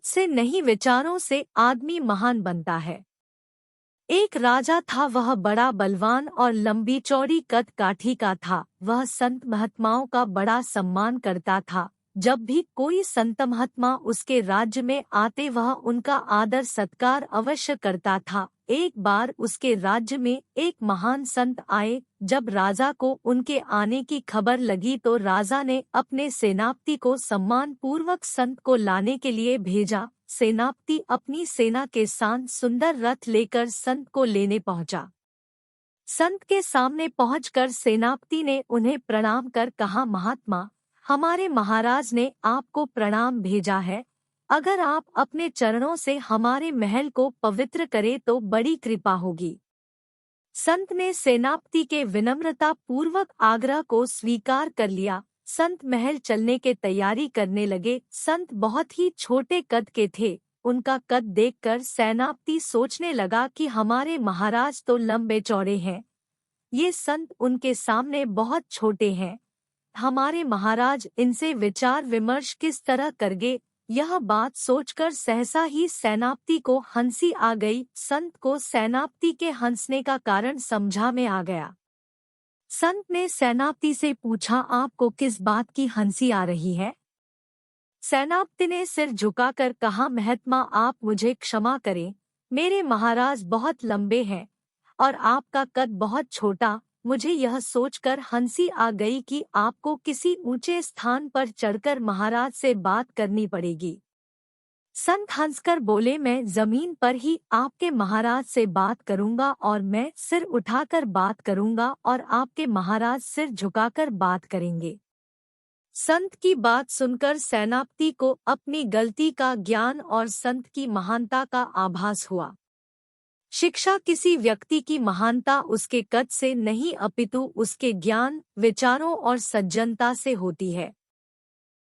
कद से नहीं विचारों से आदमी महान बनता है। एक राजा था, वह बड़ा बलवान और लंबी चौड़ी कद काठी का था। वह संत महात्माओं का बड़ा सम्मान करता था। जब भी कोई संत महात्मा उसके राज्य में आते वह उनका आदर सत्कार अवश्य करता था। एक बार उसके राज्य में एक महान संत आए। जब राजा को उनके आने की खबर लगी तो राजा ने अपने सेनापति को सम्मान पूर्वक संत को लाने के लिए भेजा। सेनापति अपनी सेना के साथ सुंदर रथ लेकर संत को लेने पहुंचा। संत के सामने पहुंचकर सेनापति ने उन्हें प्रणाम कर कहा, महात्मा, हमारे महाराज ने आपको प्रणाम भेजा है। अगर आप अपने चरणों से हमारे महल को पवित्र करें तो बड़ी कृपा होगी। संत ने सेनापति के विनम्रता पूर्वक आग्रह को स्वीकार कर लिया। संत महल चलने के तैयारी करने लगे। संत बहुत ही छोटे कद के थे। उनका कद देखकर सेनापति सोचने लगा कि हमारे महाराज तो लंबे चौड़े हैं, ये संत उनके सामने बहुत छोटे हैं। हमारे महाराज इनसे विचार विमर्श किस तरह करगे। यह बात सोचकर सहसा ही सेनापति को हंसी आ गई। संत को सेनापति के हंसने का कारण समझा में आ गया। संत ने सेनापति से पूछा, आपको किस बात की हंसी आ रही है? सेनापति ने सिर झुकाकर कहा, महात्मा, आप मुझे क्षमा करें। मेरे महाराज बहुत लंबे हैं और आपका कद बहुत छोटा। मुझे यह सोचकर हंसी आ गई कि आपको किसी ऊंचे स्थान पर चढ़कर महाराज से बात करनी पड़ेगी। संत हंसकर बोले, मैं जमीन पर ही आपके महाराज से बात करूंगा और मैं सिर उठाकर बात करूंगा और आपके महाराज सिर झुकाकर बात करेंगे। संत की बात सुनकर सेनापति को अपनी गलती का ज्ञान और संत की महानता का आभास हुआ। शिक्षा किसी व्यक्ति की महानता उसके कद से नहीं अपितु उसके ज्ञान, विचारों और सज्जनता से होती है।